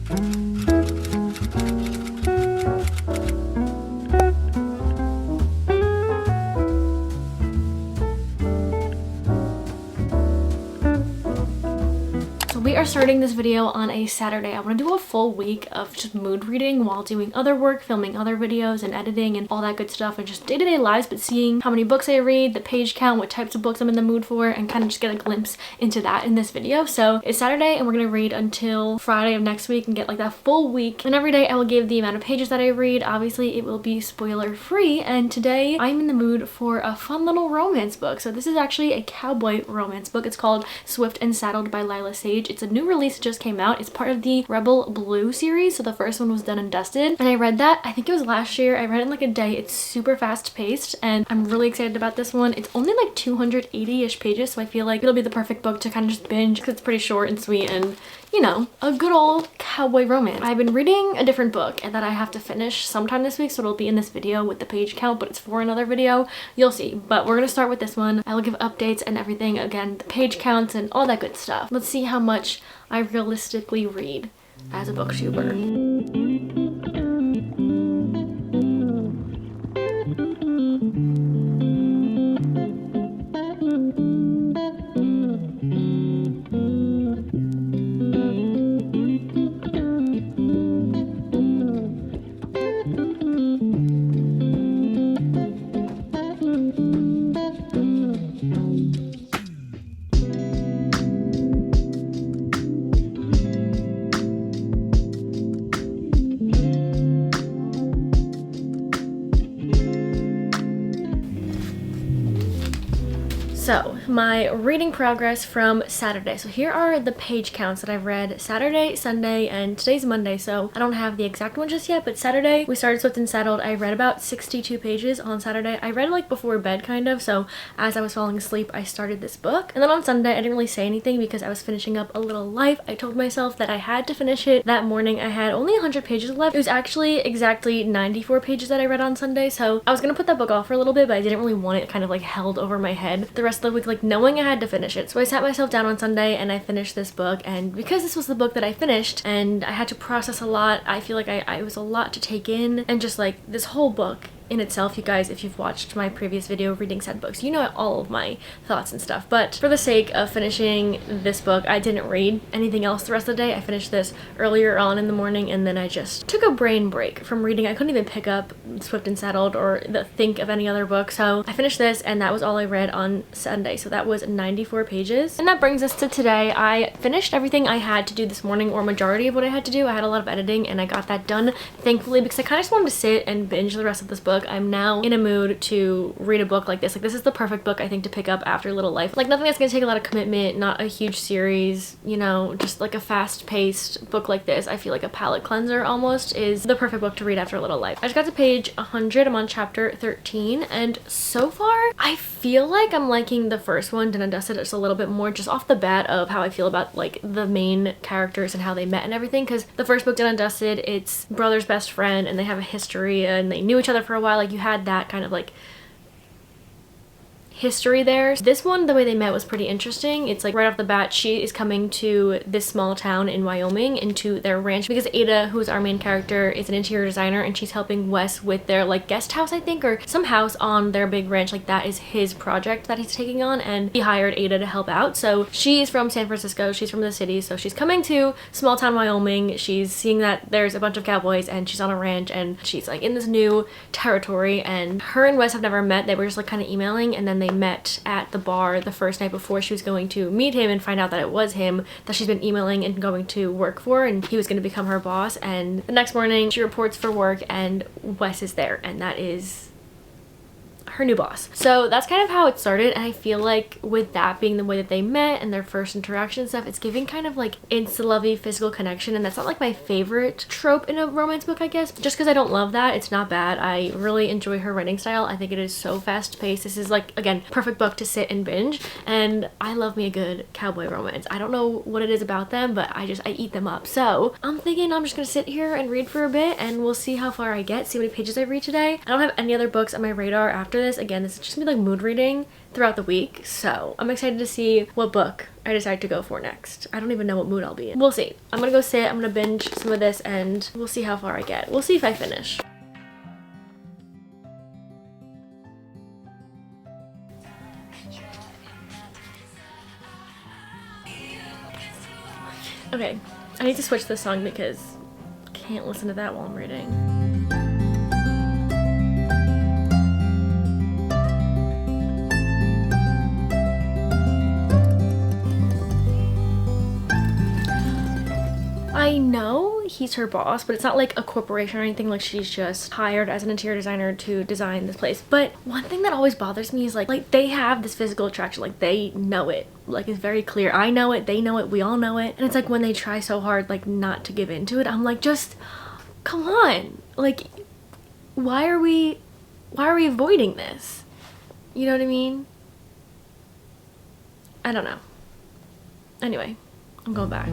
We are starting this video on a Saturday. I want to do a full week of just mood reading while doing other work, filming other videos and editing and all that good stuff, and just day-to-day lives, but seeing how many books I read, the page count, what types of books I'm in the mood for, and kind of just get a glimpse into that in this video. So it's Saturday and we're gonna read until Friday of next week and get like that full week, and every day I will give the amount of pages that I read. Obviously it will be spoiler free, and today I'm in the mood for a fun little romance book. So this is actually a cowboy romance book. It's called Swift and Saddled by Lila Sage. It's a new release, it just came out. It's part of the Rebel Blue series, so the first one was Done and Dusted, and I read that, I think it was last year. I read it in like a day. It's super fast paced and I'm really excited about this one. It's only like 280-ish pages, so I feel like it'll be the perfect book to kind of just binge because it's pretty short and sweet and, you know, a good old cowboy romance. I've been reading a different book and that I have to finish sometime this week, so it'll be in this video with the page count, but it's for another video. You'll see. But we're gonna start with this one. I will give updates and everything, again, the page counts and all that good stuff. Let's see how much I realistically read as a booktuber. So my reading progress from Saturday. So here are the page counts that I've read Saturday, Sunday, and today's Monday, so I don't have the exact one just yet, but Saturday we started Swift and Saddled. I read about 62 pages on Saturday. I read like before bed kind of, so as I was falling asleep I started this book. And then on Sunday I didn't really say anything because I was finishing up A Little Life. I told myself that I had to finish it that morning. I had only 100 pages left. It was actually exactly 94 pages that I read on Sunday, so I was gonna put that book off for a little bit, but I didn't really want it kind of like held over my head the rest of the week, like knowing I had to finish it. So I sat myself down on Sunday and I finished this book, and because this was the book that I finished and I had to process a lot, I feel like I was a lot to take in, and just like this whole book in itself, you guys, if you've watched my previous video reading sad books, you know all of my thoughts and stuff. But for the sake of finishing this book, I didn't read anything else the rest of the day. I finished this earlier on in the morning, and then I just took a brain break from reading. I couldn't even pick up Swift and Saddled or think of any other book, so I finished this and that was all I read on Sunday. So that was 94 pages. And that brings us to today. I finished everything I had to do this morning, or majority of what I had to do. I had a lot of editing and I got that done, thankfully, because I kind of just wanted to sit and binge the rest of this book. I'm now in a mood to read a book like this. Like, this is the perfect book, I think, to pick up after Little Life. Like, nothing that's gonna take a lot of commitment, not a huge series, you know, just like a fast-paced book like this. I feel like a palate cleanser almost is the perfect book to read after Little Life. I just got to page 100. I'm on chapter 13, and so far I feel like I'm liking the first one, Done and Dusted, just a little bit more, just off the bat of how I feel about like the main characters and how they met and everything. Because the first book, Done and Dusted, it's brother's best friend and they have a history and they knew each other for a while. Like, you had that kind of like history there. This one, the way they met was pretty interesting. It's like right off the bat, she is coming to this small town in Wyoming, into their ranch, because Ada, who's our main character, is an interior designer, and she's helping Wes with their like guest house, I think, or some house on their big ranch. Like, that is his project that he's taking on, and he hired Ada to help out. So she's from San Francisco, she's from the city, so she's coming to small town Wyoming. She's seeing that there's a bunch of cowboys and she's on a ranch and she's like in this new territory, and her and Wes have never met. They were just like kind of emailing, and then they met at the bar the first night before she was going to meet him and find out that it was him that she's been emailing and going to work for, and he was going to become her boss. And the next morning she reports for work and Wes is there, and that is her new boss. So that's kind of how it started, and I feel like with that being the way that they met and their first interaction and stuff, it's giving kind of like insta-lovey physical connection, and that's not like my favorite trope in a romance book, I guess. Just because I don't love that, it's not bad. I really enjoy her writing style. I think it is so fast-paced. This is like, again, perfect book to sit and binge, and I love me a good cowboy romance. I don't know what it is about them, but I eat them up. So I'm thinking I'm just gonna sit here and read for a bit, and we'll see how far I get, see how many pages I read today. I don't have any other books on my radar after this. this. Again, this is just gonna be like mood reading throughout the week, so I'm excited to see what book I decide to go for next. I don't even know what mood I'll be in. We'll see. I'm gonna go sit, I'm gonna binge some of this, and we'll see how far I get. We'll see if I finish. Okay, I need to switch this song because I can't listen to that while I'm reading. I know he's her boss, but it's not like a corporation or anything. Like, she's just hired as an interior designer to design this place. But one thing that always bothers me is like they have this physical attraction, like they know it, like it's very clear. I know it, they know it, we all know it, and it's like when they try so hard like not to give into it, I'm like, just come on, like why are we avoiding this? You know what I mean? I don't know. Anyway, I'm going back.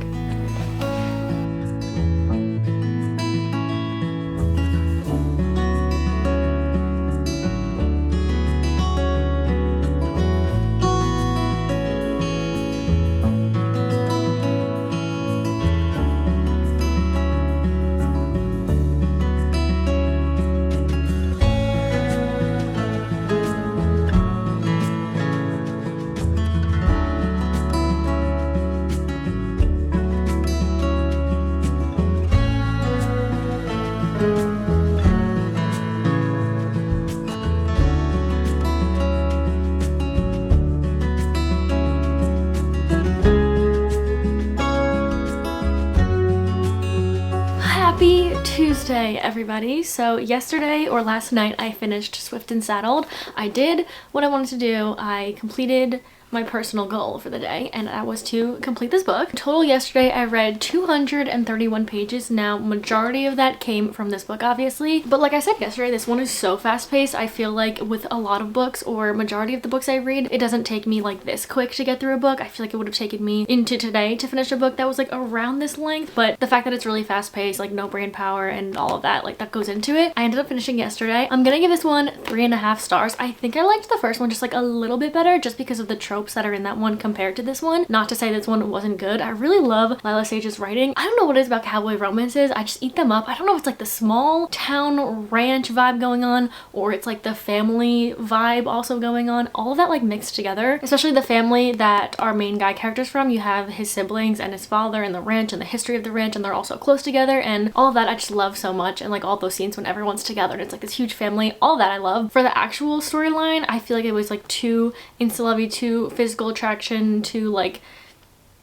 Happy Tuesday, everybody. So yesterday or last night I finished Swift and Saddled. I did what I wanted to do. I completed my personal goal for the day, and that was to complete this book. Total yesterday I read 231 pages. Now majority of that came from this book, obviously, but like I said yesterday, this one is so fast-paced. I feel like with a lot of books, or majority of the books I read, it doesn't take me like this quick to get through a book. I feel like it would have taken me into today to finish a book that was like around this length, but the fact that it's really fast-paced, like no brain power and all of that, like that goes into it. I ended up finishing yesterday. I'm gonna give this one 3.5 stars. I think I liked the first one just like a little bit better, just because of the tropes that are in that one compared to this one. Not to say this one wasn't good. I really love Lila Sage's writing. I don't know what it is about cowboy romances. I just eat them up. I don't know if it's like the small town ranch vibe going on, or it's like the family vibe also going on. All of that like mixed together, especially the family that our main guy character's from. You have his siblings and his father and the ranch and the history of the ranch, and they're all so close together, and all of that I just love so much. And like all those scenes when everyone's together and it's like this huge family, all that I love. For the actual storyline, I feel like it was like too insta-lovey, too physical attraction, to like,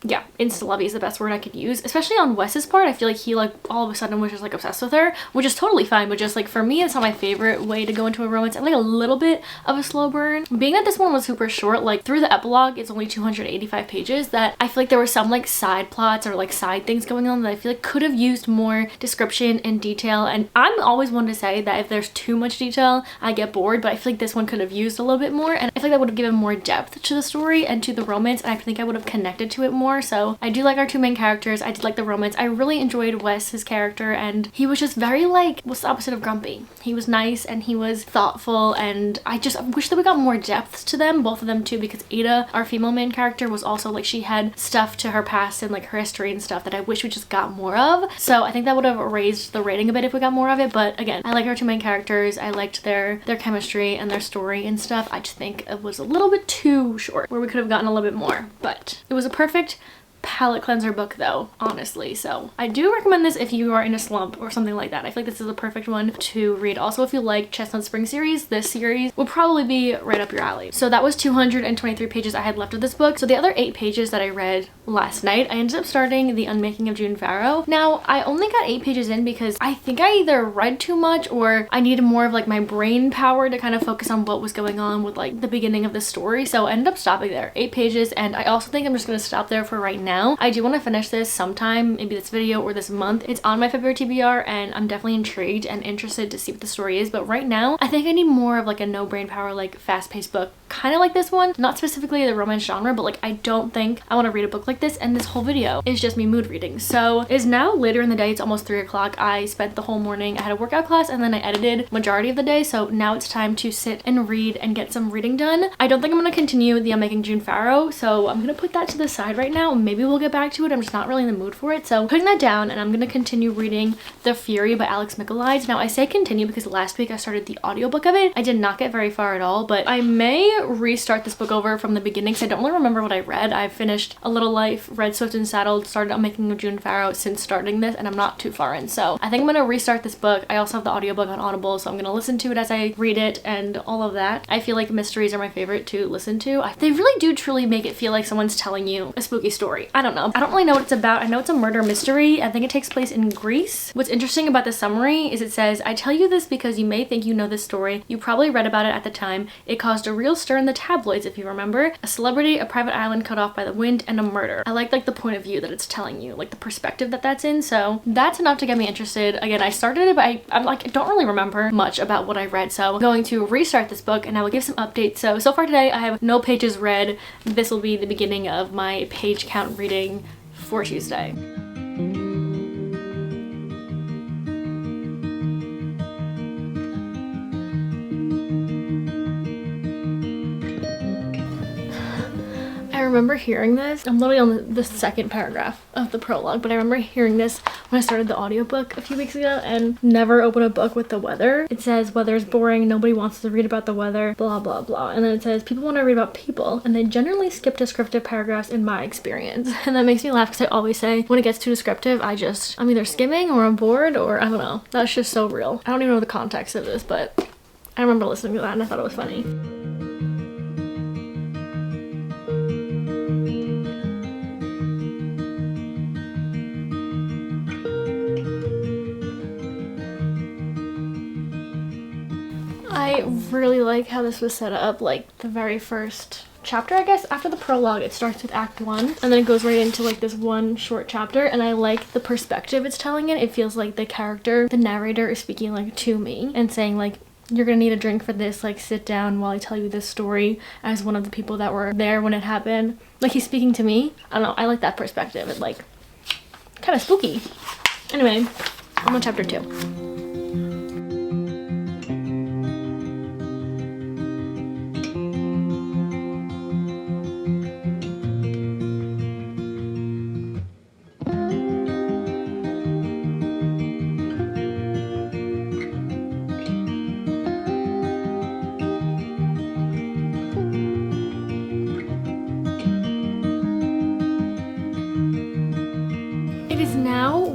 yeah, insta-lovey is the best word I could use, especially on Wes's part. I feel like he like all of a sudden was just like obsessed with her, which is totally fine, but just like for me, it's not my favorite way to go into a romance. I like a little bit of a slow burn. Being that this one was super short, like through the epilogue it's only 285 pages, that I feel like there were some like side plots or like side things going on that I feel like could have used more description and detail. And I'm always one to say that if there's too much detail I get bored, but I feel like this one could have used a little bit more, and I feel like that would have given more depth to the story and to the romance, and I think I would have connected to it more. So I do like our two main characters. I did like the romance. I really enjoyed Wes, his character, and he was just very like, what's the opposite of grumpy? He was nice and he was thoughtful, and I just wish that we got more depth to them, both of them too, because Ada, our female main character, was also like, she had stuff to her past and like her history and stuff that I wish we just got more of. So I think that would have raised the rating a bit if we got more of it. But again, I like our two main characters. I liked their chemistry and their story and stuff. I just think it was a little bit too short, where we could have gotten a little bit more, but it was a perfect palette cleanser book though, honestly. So I do recommend this if you are in a slump or something like that. I feel like this is a perfect one to read. Also, if you like Chestnut Spring series, this series will probably be right up your alley. So that was 223 pages I had left of this book. So the other 8 pages that I read last night, I ended up starting The Unmaking of June Farrow. Now I only got 8 pages in because I think I either read too much or I needed more of like my brain power to kind of focus on what was going on with like the beginning of the story. So I ended up stopping there, 8 pages, and I also think I'm just gonna stop there for right now. I do want to finish this sometime, maybe this video or this month. It's on my February TBR, and I'm definitely intrigued and interested to see what the story is, but right now I think I need more of like a no brain power, like fast-paced book, kind of like this one. Not specifically the romance genre, but like I don't think I want to read a book like like this, and this whole video is just me mood reading. So it's now later in the day. It's almost 3 o'clock. I spent the whole morning. I had a workout class and then I edited majority of the day. So now it's time to sit and read and get some reading done. I don't think I'm going to continue the I'm Making June Farrow. So I'm going to put that to the side right now. Maybe we'll get back to it. I'm just not really in the mood for it. So putting that down, and I'm going to continue reading The Fury by Alex Michaelides. Now I say continue because last week I started the audiobook of it. I did not get very far at all, but I may restart this book over from the beginning because I don't really remember what I read. I finished A Little Life, read Swift and Saddled, started I'm Making June Farrow since starting this, and I'm not too far in. So I think I'm gonna restart this book. I also have the audiobook on Audible, so I'm gonna listen to it as I read it and all of that. I feel like mysteries are my favorite to listen to. They really do truly make it feel like someone's telling you a spooky story. I don't know. I don't really know what it's about. I know it's a murder mystery. I think it takes place in Greece. What's interesting about the summary is it says, I tell you this because you may think you know this story. You probably read about it at the time. It caused a real stir in the tabloids, if you remember. A celebrity, a private island cut off by the wind, and a murder. I like the point of view that it's telling you, like the perspective that that's in. So that's enough to get me interested. Again, I started it, but I don't really remember much about what I read. So I'm going to restart this book and I will give some updates. So far today I have no pages read. This will be the beginning of my page count reading for Tuesday. I remember hearing this. I'm literally on the second paragraph of the prologue, but I remember hearing this when I started the audiobook a few weeks ago, and never open a book with the weather. It says weather is boring, nobody wants to read about the weather, blah blah blah. And then it says people want to read about people, and they generally skip descriptive paragraphs in my experience. And that makes me laugh because I always say when it gets too descriptive, I'm either skimming or I'm bored, or I don't know. That's just so real. I don't even know the context of this, but I remember listening to that and I thought it was funny. I really like how this was set up, like the very first chapter, I guess. After the prologue, it starts with Act 1 and then it goes right into like this one short chapter, and I like the perspective it's telling it. It feels like the narrator is speaking like to me and saying like, you're gonna need a drink for this, like sit down while I tell you this story as one of the people that were there when it happened. Like he's speaking to me. I don't know, I like that perspective. It's like kind of spooky. Anyway, I'm on chapter 2.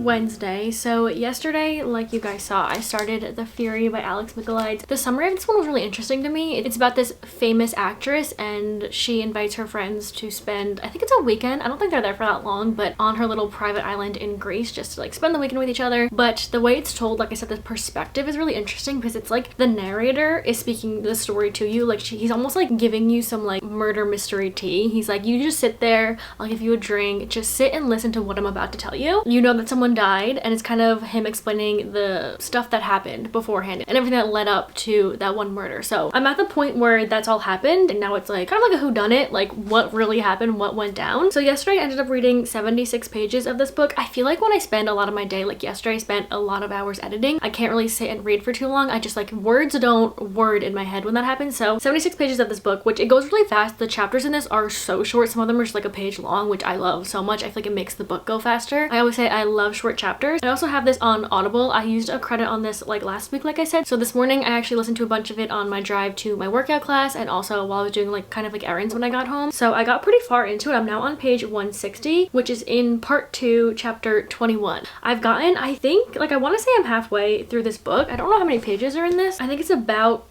Wednesday. So yesterday, like you guys saw, I started The Fury by Alex Michaelides. The summary of this one was really interesting to me. It's about this famous actress and she invites her friends to spend, I think it's a weekend. I don't think they're there for that long, but on her little private island in Greece just to like spend the weekend with each other. But the way it's told, like I said, the perspective is really interesting because it's like the narrator is speaking the story to you. Like he's almost like giving you some like murder mystery tea. He's like, you just sit there, I'll give you a drink, just sit and listen to what I'm about to tell you. You know that someone died, and it's kind of him explaining the stuff that happened beforehand and everything that led up to that one murder. So I'm at the point where that's all happened, and now it's like kind of like a whodunit, like what really happened, what went down. So yesterday I ended up reading 76 pages of this book. I feel like when I spend a lot of my day, like yesterday I spent a lot of hours editing, I can't really sit and read for too long. I just like words don't word in my head when that happens. So 76 pages of this book, which it goes really fast. The chapters in this are so short. Some of them are just like a page long, which I love so much. I feel like it makes the book go faster. I always say I love short chapters. I also have this on Audible. I used a credit on this like last week, like I said. So this morning I actually listened to a bunch of it on my drive to my workout class, and also while I was doing like kind of like errands when I got home. So I got pretty far into it. I'm now on page 160, which is in part 2, chapter 21. I've gotten, I think, like I want to say I'm halfway through this book. I don't know how many pages are in this. I think it's about,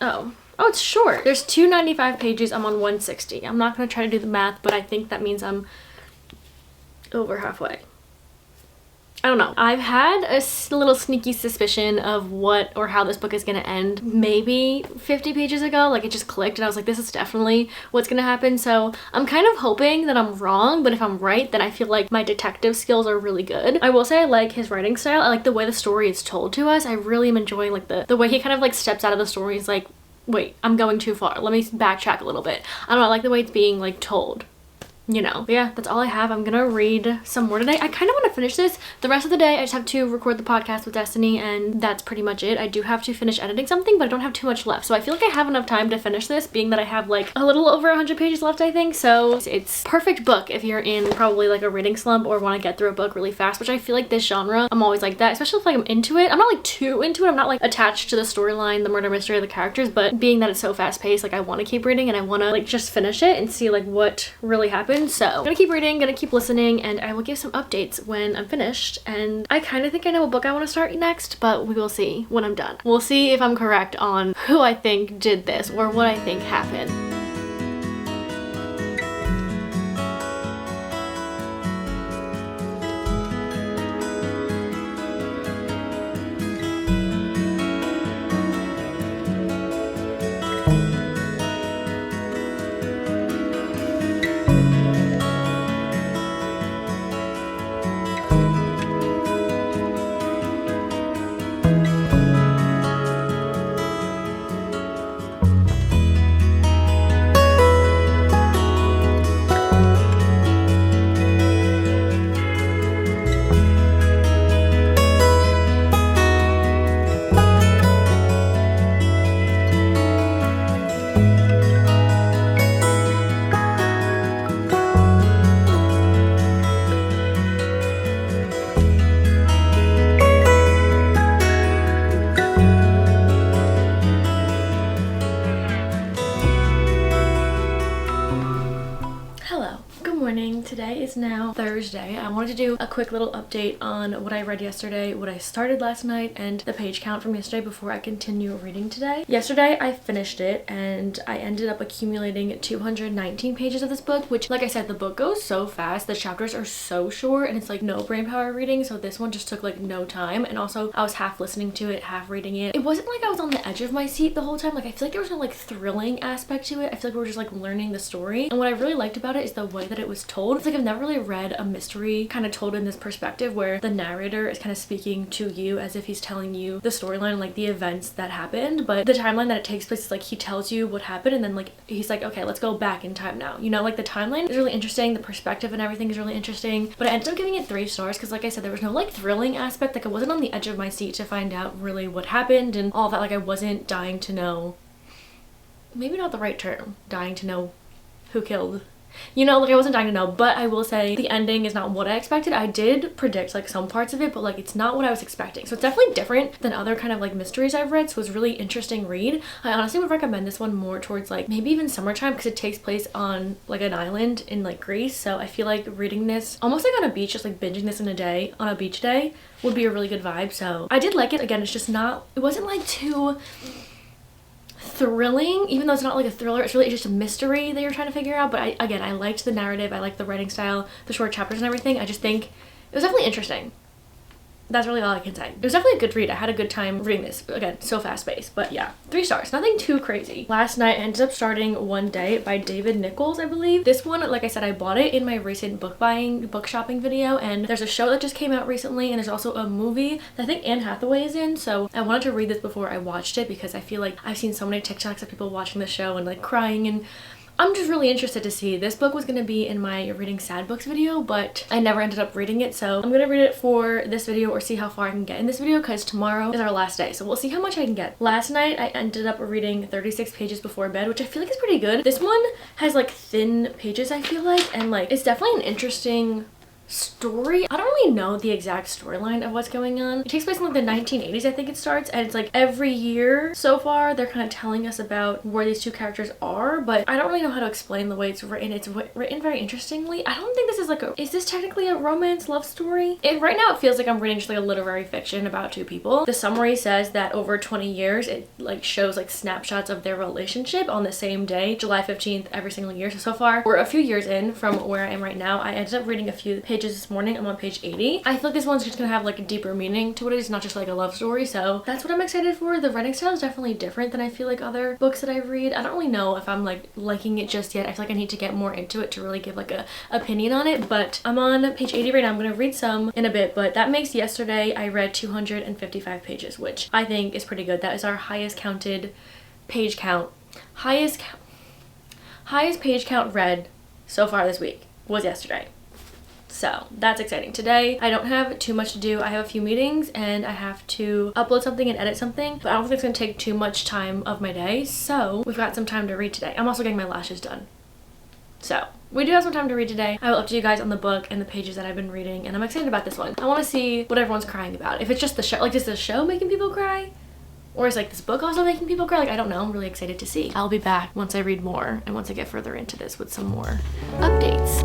oh, it's short. There's 295 pages. I'm on 160. I'm not going to try to do the math, but I think that means I'm over halfway. I don't know. I've had a little sneaky suspicion of what or how this book is going to end maybe 50 pages ago. Like it just clicked and I was like, this is definitely what's going to happen. So I'm kind of hoping that I'm wrong, but if I'm right, then I feel like my detective skills are really good. I will say I like his writing style. I like the way the story is told to us. I really am enjoying like the way he kind of like steps out of the story. He's like, wait, I'm going too far. Let me backtrack a little bit. I don't know. I like the way it's being like told. you know. But yeah, that's all I have. I'm gonna read some more today. I kind of want to finish this. The rest of the day I just have to record the podcast with Destiny, and that's pretty much it. I do have to finish editing something, but I don't have too much left, so I feel like I have enough time to finish this, being that I have like a little over 100 pages left, I think. So it's perfect book if you're in probably like a reading slump or want to get through a book really fast, which I feel like this genre, I'm always like that, especially if like I'm into it. I'm not like too into it. I'm not like attached to the storyline, the murder mystery, or the characters, but being that it's so fast paced, like I want to keep reading and I want to like just finish it and see like what really happened. So I'm gonna keep reading, gonna keep listening, and I will give some updates when I'm finished. And I kind of think I know what book I want to start next, but we will see when I'm done. We'll see if I'm correct on who I think did this or what I think happened. Today is now Thursday. I wanted to do a quick little update on what I read yesterday, what I started last night, and the page count from yesterday before I continue reading today. Yesterday I finished it and I ended up accumulating 219 pages of this book, which, like I said, the book goes so fast. The chapters are so short and it's like no brain power reading, so this one just took like no time. And also I was half listening to it, half reading it. It wasn't like I was on the edge of my seat the whole time. Like I feel like there was no like thrilling aspect to it. I feel like we were just like learning the story, and what I really liked about it is the way that it was told. It's like I've never really read a mystery kind of told in this perspective where the narrator is kind of speaking to you as if he's telling you the storyline, like the events that happened, but the timeline that it takes place is like he tells you what happened and then like he's like, okay, let's go back in time now, you know. Like the timeline is really interesting, the perspective and everything is really interesting, but I ended up giving it 3 stars because, like I said, there was no like thrilling aspect. Like I wasn't on the edge of my seat to find out really what happened and all that. Like I wasn't dying to know, maybe not the right term, dying to know who killed, you know, like I wasn't dying to know. But I will say the ending is not what I expected. I did predict like some parts of it, but like it's not what I was expecting. So it's definitely different than other kind of like mysteries I've read. So it was a really interesting read. I honestly would recommend this one more towards like maybe even summertime because it takes place on like an island in like Greece. So I feel like reading this almost like on a beach, just like binging this in a day on a beach day would be a really good vibe. So I did like it. Again, it's just not, it wasn't like too thrilling, even though it's not like a thriller. It's really just a mystery that you're trying to figure out. But I liked the narrative, I liked the writing style, the short chapters and everything. I just think it was definitely interesting. That's really all I can say. It was definitely a good read. I had a good time reading this. Again, so fast paced, but yeah, 3 stars, nothing too crazy. Last night I ended up starting One Day by David Nichols, I believe. This one, like I said, I bought it in my recent book shopping video, and there's a show that just came out recently, and there's also a movie that I think Anne Hathaway is in, so I wanted to read this before I watched it because I feel like I've seen so many TikToks of people watching the show and like crying, and I'm just really interested to see. This book was going to be in my reading sad books video, but I never ended up reading it, so I'm going to read it for this video or see how far I can get in this video because tomorrow is our last day, so we'll see how much I can get. Last night I ended up reading 36 pages before bed, which I feel like is pretty good. This one has like thin pages, I feel like, and like it's definitely an interesting story. I don't really know the exact storyline of what's going on. It takes place in like the 1980s, I think it starts, and it's like every year so far they're kind of telling us about where these 2 characters are, but I don't really know how to explain the way it's written. It's written very interestingly. I don't think this is like is this technically a romance love story? Right now it feels like I'm reading just like a literary fiction about 2 people. The summary says that over 20 years it like shows like snapshots of their relationship on the same day, July 15th, every single year. So far we're a few years in from where I am right now. I ended up reading a few pages this morning. I'm on page 80. I feel like this one's just gonna have like a deeper meaning to it. It's not just like a love story, so that's what I'm excited for. The writing style is definitely different than I feel like other books that I read. I don't really know if I'm like liking it just yet. I feel like I need to get more into it to really give like a opinion on it, but I'm on page 80 right now. I'm gonna read some in a bit, but that makes yesterday I read 255 pages, which I think is pretty good. That is our highest counted page count, highest page count read so far this week. was yesterday. So that's exciting. Today I don't have too much to do. I have a few meetings and I have to upload something and edit something, but I don't think it's gonna take too much time of my day. So we've got some time to read today. I'm also getting my lashes done. So we do have some time to read today. I will update you guys on the book and the pages that I've been reading, and I'm excited about this one. I want to see what everyone's crying about. If it's just the show, like, is the show making people cry? Or is like this book also making people cry? Like, I don't know. I'm really excited to see. I'll be back once I read more and once I get further into this with some more updates.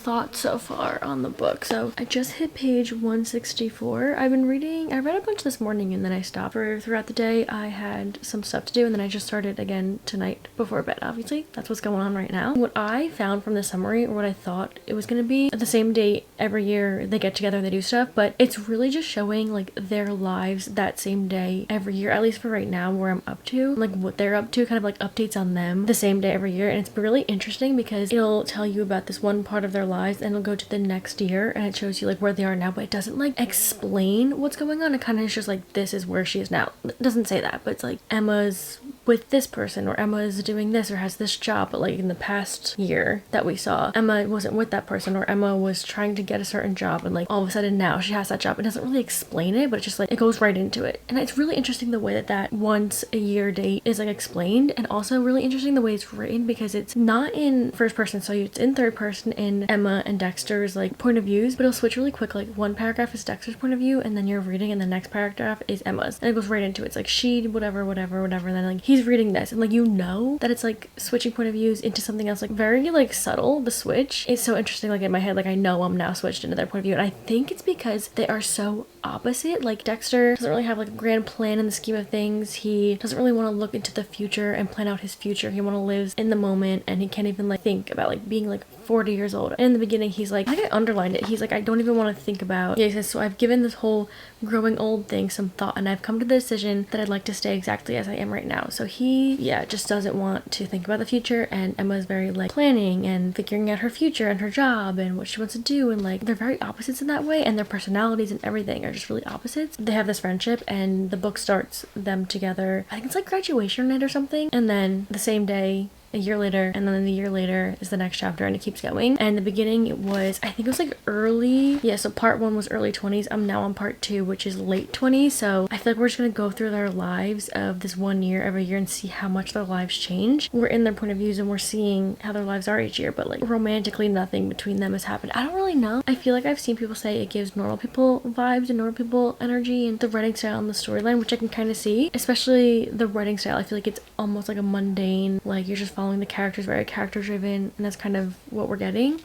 Thoughts so far on the book. So I just hit page 164. I read a bunch this morning and then I stopped throughout the day. I had some stuff to do and then I just started again tonight before bed. Obviously that's what's going on right now. What I found from the summary, or what I thought it was going to be, at the same date every year they get together and they do stuff, but it's really just showing like their lives that same day every year, at least for right now, where I'm up to, like what they're up to, kind of like updates on them the same day every year. And it's really interesting because it'll tell you about this one part of their lives and it'll go to the next year and it shows you like where they are now, but it doesn't like explain what's going on. It kind of is just like, this is where she is now. It doesn't say that, but it's like Emma's with this person, or Emma is doing this or has this job, but like in the past year that we saw, Emma wasn't with that person, or Emma was trying to get a certain job and like all of a sudden now she has that job. It doesn't really explain it, but it's just like it goes right into it. And it's really interesting the way that once a year date is like explained, and also really interesting the way it's written because it's not in first person, so it's in third person in Emma and Dexter's like point of views, but it'll switch really quick. Like one paragraph is Dexter's point of view and then you're reading and the next paragraph is Emma's, and it goes right into it. It's like she whatever and then like he's reading this and like you know that it's like switching point of views into something else, like very like subtle. The switch is so interesting. Like in my head, like I know I'm now switched into their point of view, and I think it's because they are so opposite. Like Dexter doesn't really have like a grand plan in the scheme of things. He doesn't really want to look into the future and plan out his future. He want to live in the moment, and he can't even like think about like being like 40 years old. And in the beginning he's like, I think I underlined it, he's like, I don't even want to think about, yeah, he says, so I've given this whole growing old thing some thought and I've come to the decision that I'd like to stay exactly as I am right now. So he, yeah, just doesn't want to think about the future, and Emma's very like planning and figuring out her future and her job and what she wants to do, and like they're very opposites in that way, and their personalities and everything are just really opposites. They have this friendship and the book starts them together, I think it's like graduation night or something, and then the same day a year later, and then the year later is the next chapter, and it keeps going. And the beginning, it was, I think it was like early, yeah, so part 1 was early 20s. I'm now on part 2, which is late 20s. So I feel like we're just gonna go through their lives of this one year every year and see how much their lives change. We're in their point of views and we're seeing how their lives are each year, but like romantically nothing between them has happened. I don't really know. I feel like I've seen people say it gives normal people vibes and normal people energy, and the writing style and the storyline, which I can kind of see, especially the writing style. I feel like it's almost like a mundane, like you're just following the characters, very character driven, and that's kind of what we're getting.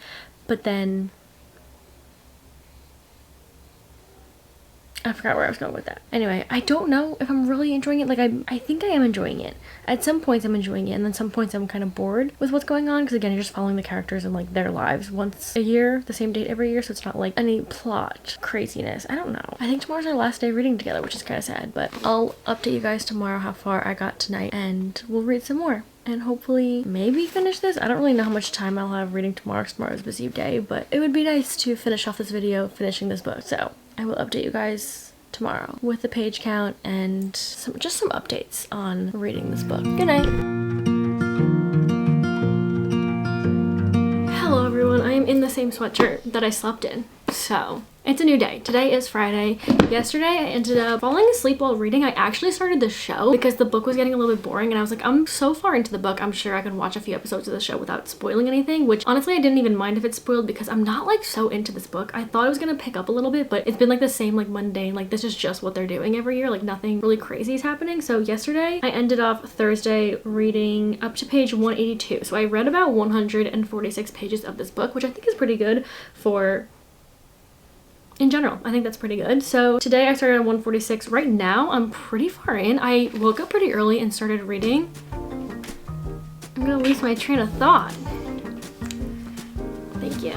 But then I forgot where I was going with that. Anyway, I don't know if I'm really enjoying it. Like I think I am enjoying it. At some points I'm enjoying it, and then some points I'm kind of bored with what's going on, because again, you're just following the characters and like their lives once a year, the same date every year, so it's not like any plot craziness. I don't know. I think tomorrow's our last day reading together, which is kind of sad, but I'll update you guys tomorrow how far I got tonight, and we'll read some more. And hopefully maybe finish this. I don't really know how much time I'll have reading tomorrow. Tomorrow's a busy day, but it would be nice to finish off this video finishing this book. So I will update you guys tomorrow with the page count and just some updates on reading this book. Good night. Hello everyone, I am in the same sweatshirt that I slept in. So it's a new day. Today is Friday. Yesterday I ended up falling asleep while reading. I actually started the show because the book was getting a little bit boring and I was like, I'm so far into the book, I'm sure I can watch a few episodes of the show without spoiling anything, which honestly I didn't even mind if it's spoiled because I'm not like so into this book. I thought it was gonna pick up a little bit, but it's been like the same like mundane, like this is just what they're doing every year, like nothing really crazy is happening. So yesterday I ended off Thursday reading up to page 182. So I read about 146 pages of this book, which I think is pretty good for in general. I think that's pretty good. So today I started on 146. Right now I'm pretty far in. I woke up pretty early and started reading. I'm gonna lose my train of thought. Thank you.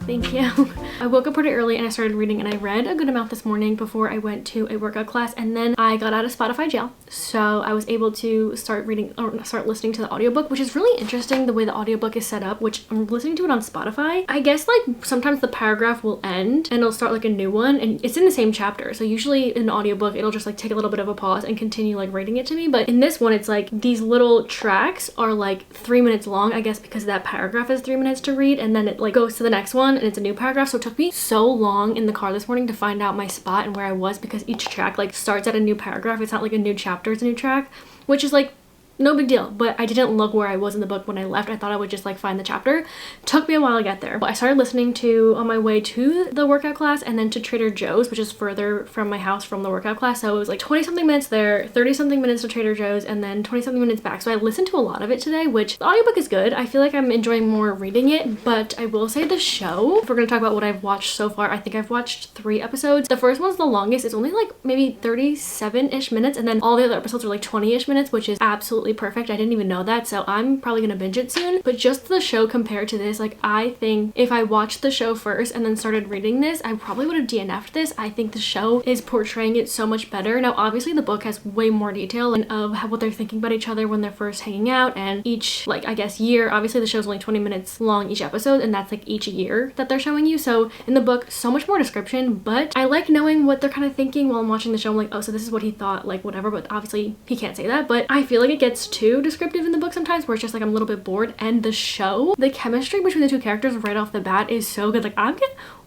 Thank you. I woke up pretty early and I started reading, and I read a good amount this morning before I went to a workout class, and then I got out of Spotify jail. So I was able to start reading or start listening to the audiobook, which is really interesting the way the audiobook is set up, which I'm listening to it on Spotify. I guess like sometimes the paragraph will end and it'll start like a new one and it's in the same chapter. So usually in an audiobook it'll just like take a little bit of a pause and continue like reading it to me. But in this one it's like these little tracks are like 3 minutes long, I guess because that paragraph is 3 minutes to read, and then it like goes to the next one and it's a new paragraph. So it took me so long in the car this morning to find out my spot and where I was because each track like starts at a new paragraph. It's not like a new chapter, it's a new track, which is like no big deal, but I didn't look where I was in the book when I left. I thought I would just like find the chapter. Took me a while to get there. I started listening to on my way to the workout class and then to Trader Joe's, which is further from my house from the workout class. So it was like 20 something minutes there, 30 something minutes to Trader Joe's, and then 20 something minutes back. So I listened to a lot of it today, which the audiobook is good. I feel like I'm enjoying more reading it, but I will say the show, if we're gonna talk about what I've watched so far, I think I've watched 3 episodes. The first one's the longest. It's only like maybe 37-ish minutes, and then all the other episodes are like 20-ish minutes, which is absolutely perfect. I didn't even know that, so I'm probably gonna binge it soon. But just the show compared to this, like I think if I watched the show first and then started reading this, I probably would have DNF'd this. I think the show is portraying it so much better. Now obviously the book has way more detail and of how what they're thinking about each other when they're first hanging out, and each like I guess year, obviously the show's only 20 minutes long each episode, and that's like each year that they're showing you. So in the book so much more description, but I like knowing what they're kind of thinking while I'm watching the show. I'm like, oh, so this is what he thought, like whatever, but obviously he can't say that. But I feel like it gets too descriptive in the book sometimes where it's just like I'm a little bit bored. And the show, the chemistry between the two characters right off the bat is so good. Like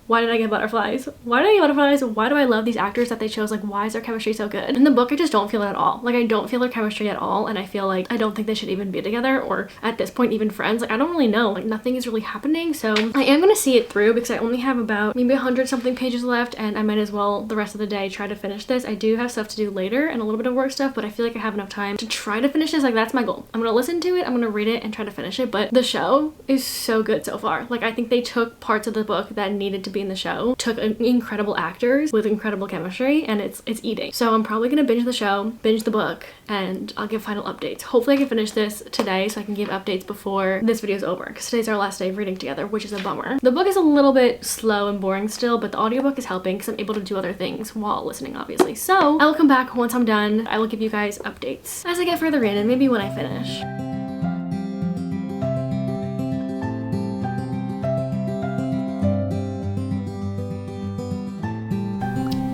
why did I get butterflies? Why did I get butterflies? Why do I love these actors that they chose? Like, why is their chemistry so good? In the book, I just don't feel it at all. Like, I don't feel their chemistry at all, and I feel like I don't think they should even be together, or at this point, even friends. Like, I don't really know. Like, nothing is really happening, so I am gonna see it through because I only have about maybe 100 something pages left, and I might as well the rest of the day try to finish this. I do have stuff to do later and a little bit of work stuff, but I feel like I have enough time to try to finish this. Like, that's my goal. I'm gonna listen to it, I'm gonna read it, and try to finish it, but the show is so good so far. Like, I think they took parts of the book that needed to be in the show, took incredible actors with incredible chemistry, and it's eating. So I'm probably gonna binge the show, binge the book, and I'll give final updates. Hopefully I can finish this today so I can give updates before this video is over, because today's our last day of reading together, which is a bummer. The book is a little bit slow and boring still, but the audiobook is helping because I'm able to do other things while listening, obviously. So I will come back once I'm done. I will give you guys updates as I get further in and maybe when I finish.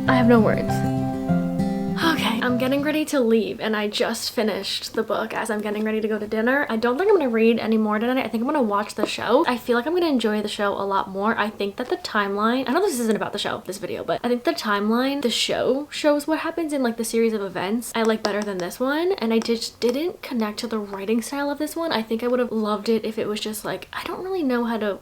I have no words. Okay, I'm getting ready to leave and I just finished the book as I'm getting ready to go to dinner. I don't think I'm gonna read any more tonight. I think I'm gonna watch the show. I feel like I'm gonna enjoy the show a lot more. I think that the timeline, I know this isn't about the show, this video, but I think the timeline, the show shows what happens in like the series of events I like better than this one, and I just didn't connect to the writing style of this one. I think I would have loved it if it was just like, I don't really know how to,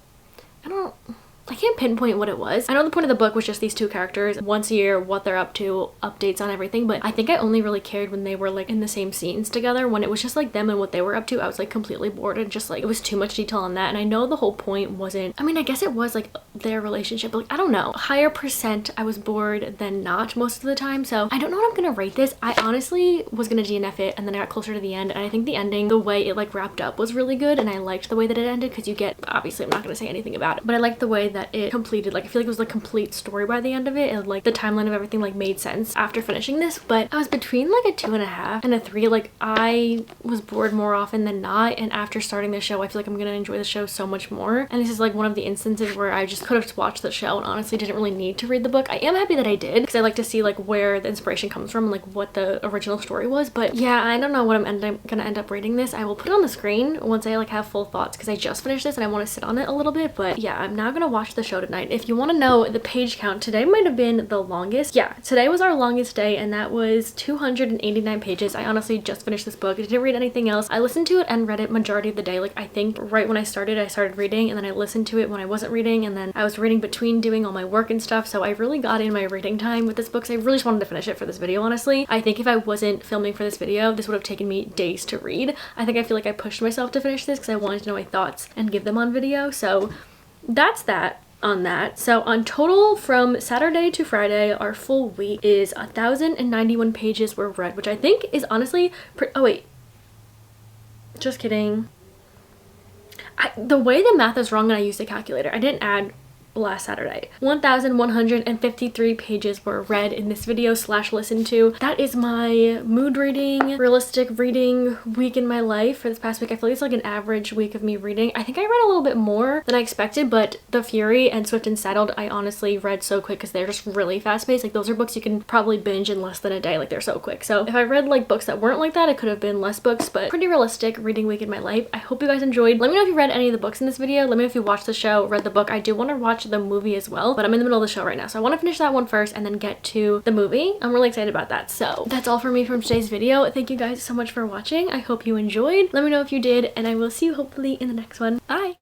I can't pinpoint what it was. I know the point of the book was just these two characters, once a year, what they're up to, updates on everything, but I think I only really cared when they were like in the same scenes together. When it was just like them and what they were up to, I was like completely bored and just like it was too much detail on that. And I know the whole point wasn't, I mean, I guess it was like their relationship, but like I don't know, higher percent I was bored than not most of the time. So I don't know what I'm gonna rate this. I honestly was gonna DNF it, and then I got closer to the end, and I think the ending, the way it like wrapped up was really good, and I liked the way that it ended because you get, obviously I'm not gonna say anything about it, but I liked the way that it completed. Like I feel like it was like a complete story by the end of it, and like the timeline of everything like made sense after finishing this. But I was between like a 2.5 and a 3. Like I was bored more often than not, and after starting the show I feel like I'm gonna enjoy the show so much more. And this is like one of the instances where I just could have watched the show and honestly didn't really need to read the book. I am happy that I did because I like to see like where the inspiration comes from and like what the original story was. But yeah, I don't know what I'm gonna end up rating this. I will put it on the screen once I like have full thoughts because I just finished this and I want to sit on it a little bit. But yeah, I'm now gonna watch watch the show tonight. If you want to know the page count, today might have been the longest. Yeah, today was our longest day, and that was 289 pages. I honestly just finished this book. I didn't read anything else. I listened to it and read it majority of the day. Like, I think right when I started reading, and then I listened to it when I wasn't reading, and then I was reading between doing all my work and stuff. So I really got in my reading time with this book. So I really just wanted to finish it for this video, honestly. I think if I wasn't filming for this video, this would have taken me days to read. I feel like I pushed myself to finish this because I wanted to know my thoughts and give them on video. So that's that on that. So on total, from Saturday to Friday, our full week is 1,091 pages were read, which I think is honestly oh wait, just kidding. The way the math is wrong when I used a calculator, I didn't add last Saturday. 1,153 pages were read in this video / listened to. That is my mood reading, realistic reading week in my life for this past week. I feel like it's like an average week of me reading. I think I read a little bit more than I expected, but The Fury and Swift and Saddled I honestly read so quick because they're just really fast paced. Like, those are books you can probably binge in less than a day. Like, they're so quick. So if I read like books that weren't like that, it could have been less books, but pretty realistic reading week in my life. I hope you guys enjoyed. Let me know if you read any of the books in this video. Let me know if you watched the show, read the book. I do want to watch the movie as well, but I'm in the middle of the show right now, so I want to finish that one first and then get to the movie. I'm really excited about that. So that's all for me from today's video. Thank you guys so much for watching. I hope you enjoyed. Let me know if you did, and I will see you hopefully in the next one. Bye!